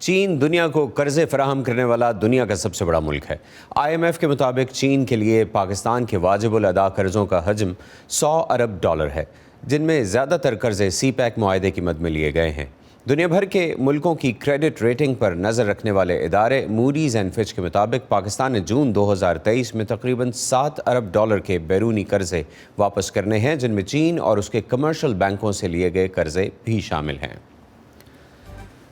چین دنیا کو قرضے فراہم کرنے والا دنیا کا سب سے بڑا ملک ہے۔ IMF کے مطابق چین کے لیے پاکستان کے واجب الادا قرضوں کا حجم 100 ارب ڈالر ہے، جن میں زیادہ تر قرضے سی پیک معاہدے کی مد میں لیے گئے ہیں۔ دنیا بھر کے ملکوں کی کریڈٹ ریٹنگ پر نظر رکھنے والے ادارے موڈیز اینڈ فچ کے مطابق پاکستان نے جون 2023 میں تقریباً 7 ارب ڈالر کے بیرونی قرضے واپس کرنے ہیں، جن میں چین اور اس کے کمرشل بینکوں سے لیے گئے قرضے بھی شامل ہیں۔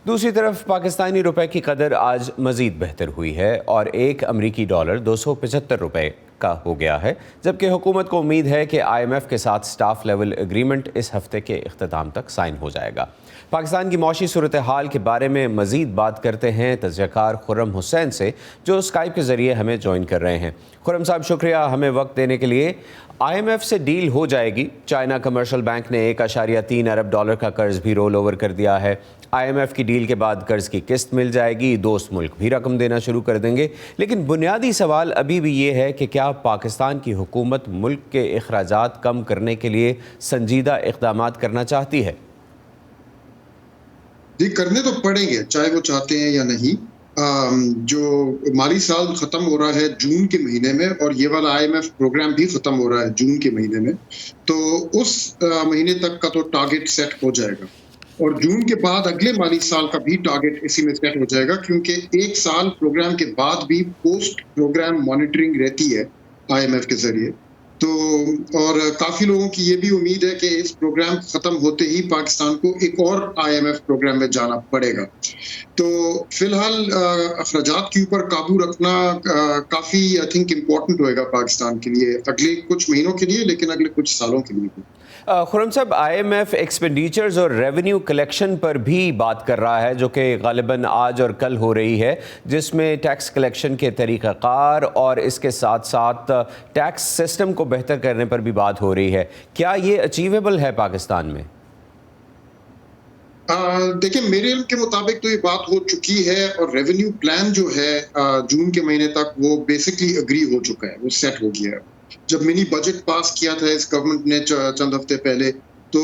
دوسری طرف پاکستانی روپے کی قدر آج مزید بہتر ہوئی ہے اور ایک امریکی ڈالر 275 روپے کا ہو گیا ہے، جبکہ حکومت کو امید ہے کہ IMF کے ساتھ سٹاف لیول ایگریمنٹ اس ہفتے کے اختتام تک سائن ہو جائے گا۔ پاکستان کی معاشی صورتحال کے بارے میں مزید بات کرتے ہیں تجزیہ کار خرم حسین سے، جو اسکائپ کے ذریعے ہمیں جوائن کر رہے ہیں۔ خرم صاحب، شکریہ ہمیں وقت دینے کے لیے۔ IMF سے ڈیل ہو جائے گی۔ چائنا کمرشل بینک نے 1.3 ارب ڈالر کا قرض بھی رول اوور کر دیا ہے۔ IMF کی ڈیل کے بعد قرض کی قسط مل جائے گی، دوست ملک بھی رقم دینا شروع کر دیں گے، لیکن بنیادی سوال ابھی بھی یہ ہے کہ کیا پاکستان کی حکومت ملک کے اخراجات کم کرنے کے لیے سنجیدہ اقدامات کرنا چاہتی ہے؟ جی، کرنے تو پڑیں گے، چاہے وہ چاہتے ہیں یا نہیں۔ جو مالی سال ختم ہو رہا ہے جون کے مہینے میں، اور یہ والا IMF پروگرام بھی ختم ہو رہا ہے جون کے مہینے میں، تو اس مہینے تک کا تو ٹارگٹ سیٹ ہو جائے گا، اور جون کے بعد اگلے مالی سال کا بھی ٹارگٹ اسی میں سیٹ ہو جائے گا، کیونکہ ایک سال پروگرام کے بعد بھی پوسٹ پروگرام مانیٹرنگ رہتی ہے IMF کے ذریعے۔ تو اور کافی لوگوں کی یہ بھی امید ہے کہ اس پروگرام ختم ہوتے ہی پاکستان کو ایک اور IMF پروگرام میں جانا پڑے گا۔ تو فی الحال اخراجات کے اوپر قابو رکھنا کافی آئی تھنک امپورٹنٹ ہوئے گا پاکستان کے لیے، اگلے کچھ مہینوں کے لیے، لیکن اگلے کچھ سالوں کے لیے بھی۔ خرم صاحب، IMF ایکسپینڈیچرز اور ریونیو کلیکشن پر بھی بات کر رہا ہے، جو کہ غالباً آج اور کل ہو رہی ہے، جس میں ٹیکس کلیکشن کے طریقہ کار اور اس کے ساتھ ساتھ ٹیکس سسٹم کو بہتر کرنے پر بھی بات ہو رہی ہے۔ کیا یہ اچیویبل ہے پاکستان میں؟ دیکھیں، میرے علم کے مطابق تو یہ بات ہو چکی ہے، اور ریونیو پلان جو ہے جون کے مہینے تک وہ بیسکلی اگری ہو چکا ہے، وہ سیٹ ہو گیا ہے۔ جب منی بجٹ پاس کیا تھا اس گورنمنٹ نے چند ہفتے پہلے، تو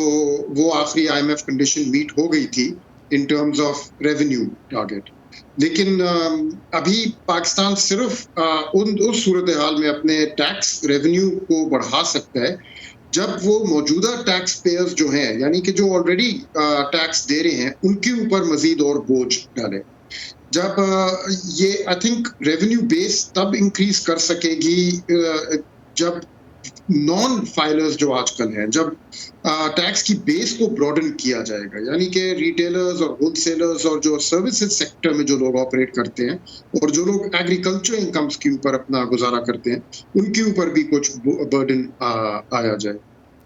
وہ آخری IMF کنڈیشن میٹ ہو گئی تھی in terms of revenue target, لیکن ابھی پاکستان صرف اس صورتحال میں اپنے ٹیکس ریونیو کو بڑھا سکتا ہے جب وہ موجودہ ٹیکس پیئرز جو ہیں، یعنی کہ جو آلریڈی ٹیکس دے رہے ہیں، ان کے اوپر مزید اور بوجھ ڈالے۔ جب یہ آئی تھنک ریونیو بیس تب انکریز کر سکے گی جب نان فائلرز جو آج کل ہیں، جب ٹیکس کی بیس کو براڈن کیا جائے گا، یعنی کہ ریٹیلرز اور ہول سیلرز اور جو سروسز سیکٹر میں جو لوگ آپریٹ کرتے ہیں، اور جو لوگ ایگریکلچر انکمز کے اوپر اپنا گزارا کرتے ہیں، ان کے اوپر بھی کچھ برڈن آیا جائے۔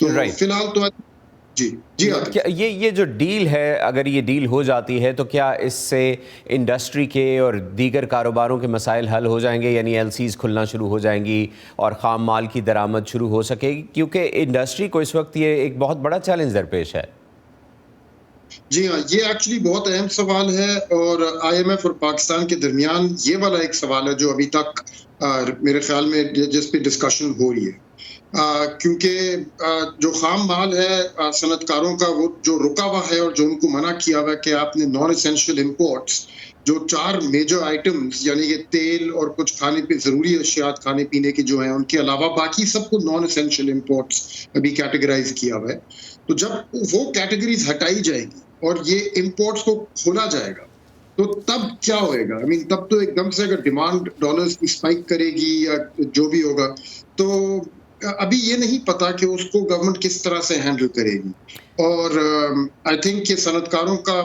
تو فی الحال تو جی یہ جو ڈیل ہے، اگر یہ ڈیل ہو جاتی ہے تو کیا اس سے انڈسٹری کے اور دیگر کاروباروں کے مسائل حل ہو جائیں گے؟ یعنی LCs کھلنا شروع ہو جائیں گی اور خام مال کی درآمد شروع ہو سکے گی، کیونکہ انڈسٹری کو اس وقت یہ ایک بہت بڑا چیلنج درپیش ہے۔ جی ہاں، یہ ایکچولی بہت اہم سوال ہے، اور IMF اور پاکستان کے درمیان یہ والا ایک سوال ہے جو ابھی تک میرے خیال میں جس پہ ڈسکشن ہو رہی ہے، کیونکہ جو خام مال ہے صنعت کاروں کا، وہ جو رکا ہوا ہے اور جو ان کو منع کیا ہوا ہے کہ آپ نے نان اسینشیل امپورٹس، جو 4 میجر آئٹمز یعنی کہ تیل اور کچھ کھانے پہ ضروری اشیاء کھانے پینے کی جو ہیں، ان کے علاوہ باقی سب کو نان اسینشیل امپورٹس ابھی کیٹیگرائز کیا ہوا ہے۔ تو جب وہ کیٹیگریز ہٹائی جائے گی اور یہ امپورٹس کو کھولا جائے گا، تو تب کیا ہوئے گا؟ تب تو ایک دم سے اگر ڈیمانڈ ڈالرز کی اسپائک کرے گی یا جو بھی ہوگا، تو ابھی یہ نہیں پتا کہ اس کو گورنمنٹ کس طرح سے ہینڈل کرے گی۔ اور آئی تھنک کہ صنعت کاروں کا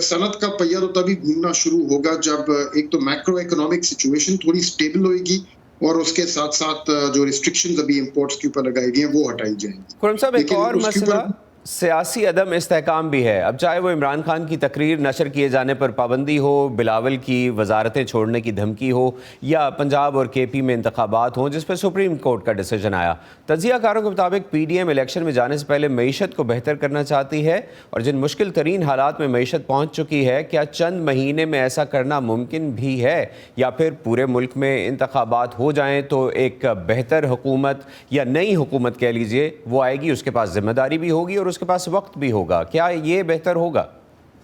صنعت کا پہیہ تو تبھی گھومنا شروع ہوگا جب ایک تو میکرو اکنامک سچویشن تھوڑی سٹیبل ہوئے گی، اور اس کے ساتھ ساتھ جو ریسٹرکشنز ابھی امپورٹس کے اوپر لگائی گئی ہیں وہ ہٹائی جائیں گی۔ خرم صاحب، ایک اور مسئلہ سیاسی عدم استحکام بھی ہے۔ اب چاہے وہ عمران خان کی تقریر نشر کیے جانے پر پابندی ہو، بلاول کی وزارتیں چھوڑنے کی دھمکی ہو، یا پنجاب اور KP میں انتخابات ہوں جس پہ سپریم کورٹ کا ڈیسیجن آیا، تجزیہ کاروں کے مطابق PDM الیکشن میں جانے سے پہلے معیشت کو بہتر کرنا چاہتی ہے، اور جن مشکل ترین حالات میں معیشت پہنچ چکی ہے، کیا چند مہینے میں ایسا کرنا ممکن بھی ہے، یا پھر پورے ملک میں انتخابات ہو جائیں تو ایک بہتر حکومت یا نئی حکومت کہہ لیجئے وہ آئے گی، اس کے پاس ذمہ داری بھی ہوگی اور اس کے پاس وقت بھی ہوگا؟ کیا یہ بہتر ہوگا؟ جی، یہ ایکچولی بہت اہم سوال ہے، اور IMF اور پاکستان کے درمیان یہ والا ایک سوال ہے جو ابھی تک میرے خیال میں جس پہ ڈسکشن ہو رہی ہے، کیونکہ جو خام مال ہے صنعت کاروں کا، وہ جو رکا ہوا ہے اور جو ان کو منع کیا ہوا ہے کہ آپ نے نان اسینشیل امپورٹس، جو 4 میجر آئٹمز یعنی کہ تیل اور کچھ کھانے پہ ضروری اشیاء کھانے پینے کی جو ہیں، ان کے علاوہ باقی سب کو نان اسینشیل امپورٹس ابھی کیٹیگرائز کیا ہوا ہے۔ تو جب وہ کیٹیگریز ہٹائی جائے گی اور یہ